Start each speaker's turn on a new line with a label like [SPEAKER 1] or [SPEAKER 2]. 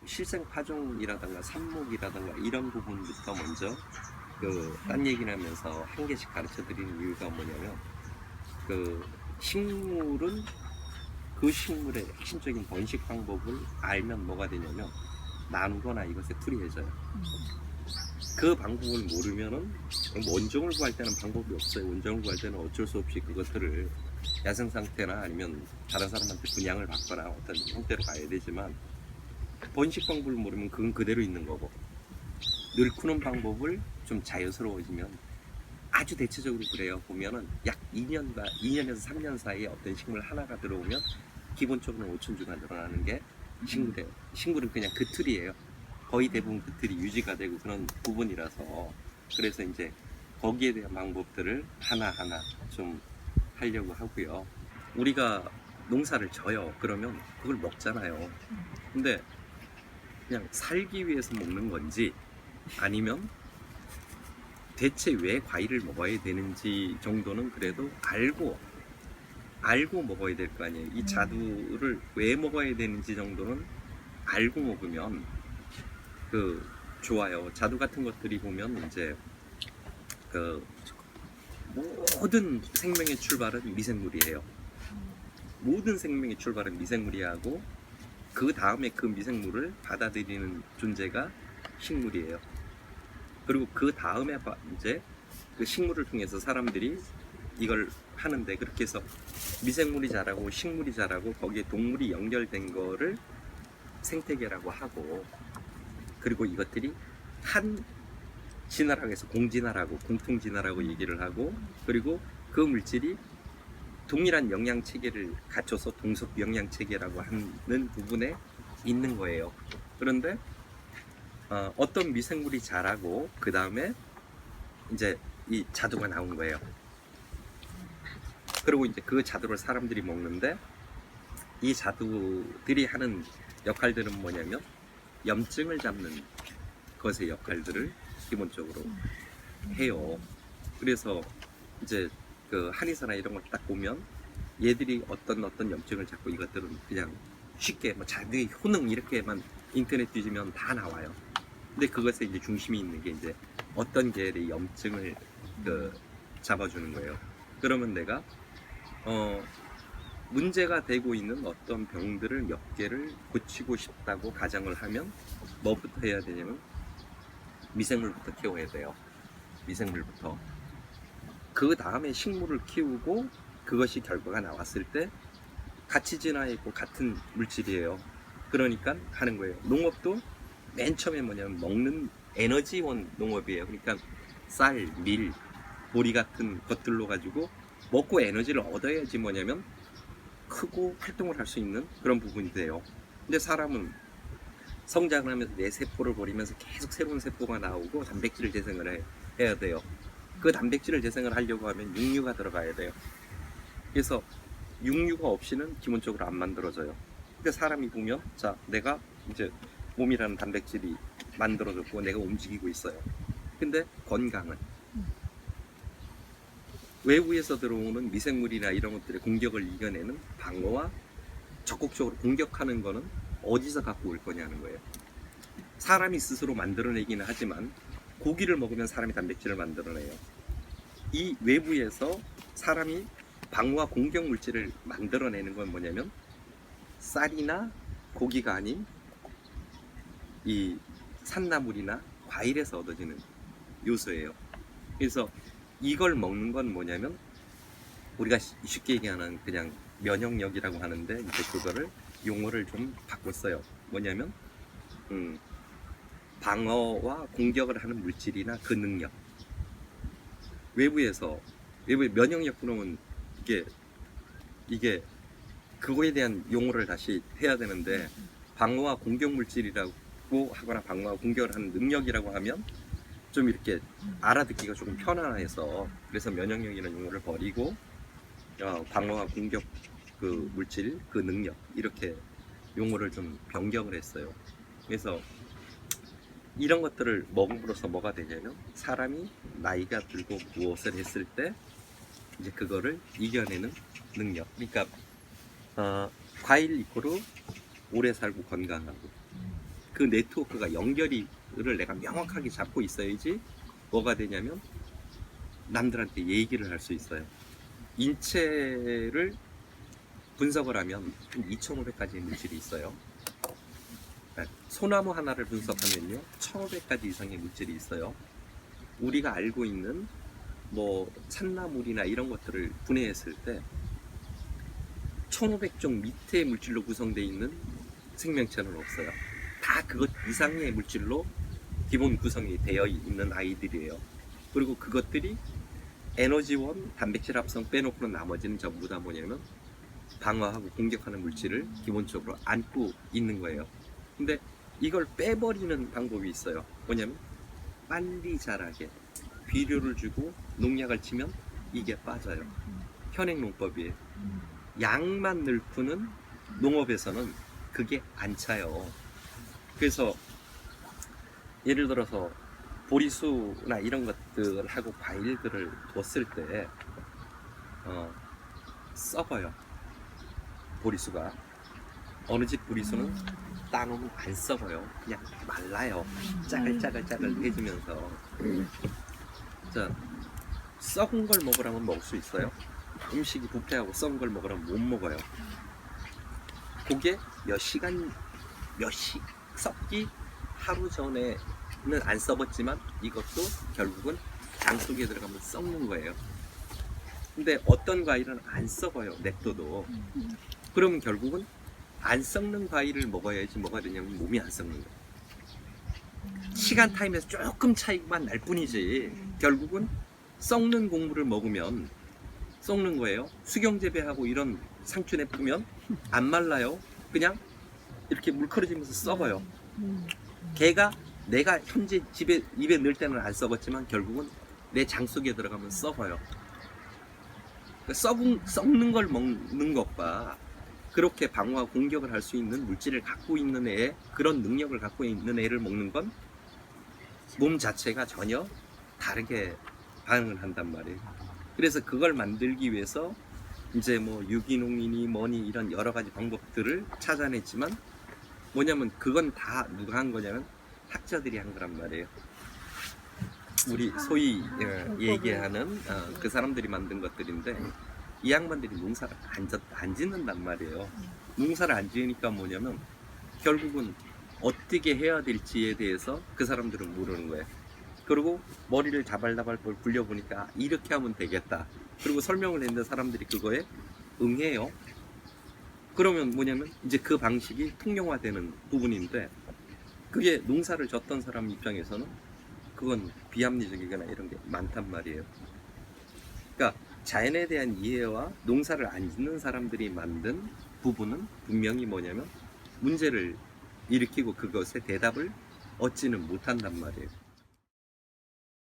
[SPEAKER 1] 실생 파종이라든가 삽목이라든가 이런 부분부터 먼저 딴 얘기를 하면서 한 개씩 가르쳐 드리는 이유가 뭐냐면, 식물은 그 식물의 핵심적인 번식 방법을 알면 뭐가 되냐면 나누거나 이것에 불이해져요. 그 방법을 모르면은 원종을 구할 때는 방법이 없어요. 원종을 구할 때는 어쩔 수 없이 그것들을 야생 상태나 아니면 다른 사람한테 분양을 받거나 어떤 형태로 가야 되지만, 번식 방법을 모르면 그건 그대로 있는 거고, 늘 크는 방법을 좀 자연스러워지면, 아주 대체적으로 그래요. 보면은 약 2년에서 3년 사이에 어떤 식물 하나가 들어오면 기본적으로 5천 주가 늘어나는 게 식물이에요. 식물은 그냥 그 틀이에요. 거의 대부분 그 틀이 유지가 되고 그런 부분이라서, 그래서 이제 거기에 대한 방법들을 하나하나 좀 하려고 하고요. 우리가 농사를 져요. 그러면 그걸 먹잖아요. 근데 그냥 살기 위해서 먹는 건지, 아니면 대체 왜 과일을 먹어야 되는지 정도는 그래도 알고 먹어야 될 거 아니에요. 이 자두를 왜 먹어야 되는지 정도는 알고 먹으면 좋아요. 자두 같은 것들이 보면 이제 그 모든 생명의 출발은 미생물이에요. 모든 생명의 출발은 미생물이하고, 그 다음에 그 미생물을 받아들이는 존재가 식물이에요. 그리고 그 다음에 이제 그 식물을 통해서 사람들이 이걸 하는데, 그렇게 해서 미생물이 자라고 식물이 자라고 거기에 동물이 연결된 거를 생태계라고 하고, 그리고 이것들이 한 진화라고 해서 공진화라고 공통진화라고 얘기를 하고, 그리고 그 물질이 동일한 영양 체계를 갖춰서 동속 영양 체계라고 하는 부분에 있는 거예요. 그런데 어떤 미생물이 자라고 그 다음에 이제 이 자두가 나온 거예요. 그리고 이제 그 자두를 사람들이 먹는데, 이 자두들이 하는 역할들은 뭐냐면 염증을 잡는 것의 역할들을 기본적으로 해요. 그래서 이제 그 한의사나 이런 걸 딱 보면 얘들이 어떤 염증을 잡고, 이것들은 그냥 쉽게 뭐 자두의 효능 이렇게만 인터넷 뒤지면 다 나와요. 근데 그것에 이제 중심이 있는 게 이제 어떤 계열의 염증을 잡아주는 거예요. 그러면 내가 문제가 되고 있는 어떤 병들을 몇 개를 고치고 싶다고 가정을 하면 뭐부터 해야 되냐면 미생물부터 키워야 돼요. 미생물부터. 그 다음에 식물을 키우고 그것이 결과가 나왔을 때 같이 진화했고 같은 물질이에요. 그러니까 하는 거예요. 농업도 맨 처음에 뭐냐면 먹는 에너지원 농업이에요. 그러니까 쌀, 밀, 보리 같은 것들로 가지고 먹고 에너지를 얻어야지 뭐냐면 크고 활동을 할 수 있는 그런 부분이 돼요. 근데 사람은 성장을 하면서 내 세포를 버리면서 계속 새로운 세포가 나오고 단백질을 재생을 해야 돼요. 그 단백질을 재생을 하려고 하면 육류가 들어가야 돼요. 그래서 육류가 없이는 기본적으로 안 만들어져요. 근데 사람이 보면, 자, 내가 이제 몸이라는 단백질이 만들어졌고 내가 움직이고 있어요. 근데 건강은 외부에서 들어오는 미생물이나 이런 것들의 공격을 이겨내는 방어와 적극적으로 공격하는 거는 어디서 갖고 올 거냐는 거예요. 사람이 스스로 만들어내기는 하지만 고기를 먹으면 사람이 단백질을 만들어내요. 이 외부에서 사람이 방어와 공격 물질을 만들어내는 건 뭐냐면 쌀이나 고기가 아닌 이 산나물이나 과일에서 얻어지는 요소예요. 그래서 이걸 먹는 건 뭐냐면 우리가 쉽게 얘기하는 그냥 면역력이라고 하는데, 이제 그거를 용어를 좀 바꿨어요. 뭐냐면 방어와 공격을 하는 물질이나 그 능력. 외부의 면역력 그러면 이게 그거에 대한 용어를 다시 해야 되는데, 방어와 공격 물질이라고 하거나 방어와 공격을 하는 능력이라고 하면 좀 이렇게 알아듣기가 조금 편안해서, 그래서 면역력이라는 용어를 버리고 방어와 공격 그 물질, 그 능력, 이렇게 용어를 좀 변경을 했어요. 그래서 이런 것들을 먹음으로써 뭐가 되냐면 사람이 나이가 들고 무엇을 했을 때 이제 그거를 이겨내는 능력. 그러니까 과일 이코로 오래 살고 건강하고, 그 네트워크가 연결을 내가 명확하게 잡고 있어야지 뭐가 되냐면 남들한테 얘기를 할 수 있어요. 인체를 분석을 하면 한 2,500가지의 물질이 있어요. 소나무 하나를 분석하면요 1,500가지 이상의 물질이 있어요. 우리가 알고 있는 뭐 산나물이나 이런 것들을 분해했을 때 1,500종 밑의 물질로 구성되어 있는 생명체는 없어요. 다 그것 이상의 물질로 기본 구성이 되어 있는 아이들이에요. 그리고 그것들이 에너지원, 단백질 합성 빼놓고는 나머지는 전부 다 뭐냐면 방어하고 공격하는 물질을 기본적으로 안고 있는 거예요. 근데 이걸 빼버리는 방법이 있어요. 뭐냐면 빨리 자라게 비료를 주고 농약을 치면 이게 빠져요. 현행농법이에요. 양만 늘푸는 농업에서는 그게 안 차요. 그래서 예를 들어서 보리수나 이런 것들하고 과일들을 뒀을 때 썩어요. 보리수가 어느 집 보리수는 따놓으면 안 썩어요. 그냥 말라요. 짜글짜글짜글해지면서. 자, 썩은 걸 먹으라면 먹을 수 있어요. 음식이 부패하고 썩은 걸 먹으라면 못 먹어요. 그게 썩기 하루 전에는 안 썩었지만 이것도 결국은 장 속에 들어가면 썩는 거예요. 근데 어떤 과일은 안 썩어요. 냅둬도. 그러면 결국은 안 썩는 과일을 먹어야지 뭐가 되냐면 몸이 안 썩는 거예요. 시간 타임에서 조금 차이만 날 뿐이지 결국은 썩는 곡물을 먹으면 썩는 거예요. 수경 재배하고 이런 상추 냅두면 안 말라요. 그냥 이렇게 물커러지면서 썩어요. 걔가 내가 현재 입에 넣을 때는 안 썩었지만 결국은 내 장 속에 들어가면 썩어요. 썩는 걸 먹는 것과 그렇게 방어와 공격을 할 수 있는 물질을 갖고 있는 애, 그런 능력을 갖고 있는 애를 먹는 건 몸 자체가 전혀 다르게 반응을 한단 말이에요. 그래서 그걸 만들기 위해서 이제 뭐 유기농이니 뭐니 이런 여러 가지 방법들을 찾아냈지만 뭐냐면 그건 다 누가 한 거냐면 학자들이 한 거란 말이에요. 우리 소위 얘기하는 그 사람들이 만든 것들인데 이 양반들이 농사를 안 짓는단 말이에요. 농사를 안 지으니까 뭐냐면 결국은 어떻게 해야 될지에 대해서 그 사람들은 모르는 거예요. 그리고 머리를 다발다발 굴려보니까 이렇게 하면 되겠다. 그리고 설명을 했는데 사람들이 그거에 응해요. 그러면 뭐냐면 이제 그 방식이 통용화되는 부분인데 그게 농사를 졌던 사람 입장에서는 그건 비합리적이거나 이런 게 많단 말이에요. 그러니까 자연에 대한 이해와 농사를 안 짓는 사람들이 만든 부분은 분명히 뭐냐면 문제를 일으키고 그것에 대답을 얻지는 못한단 말이에요.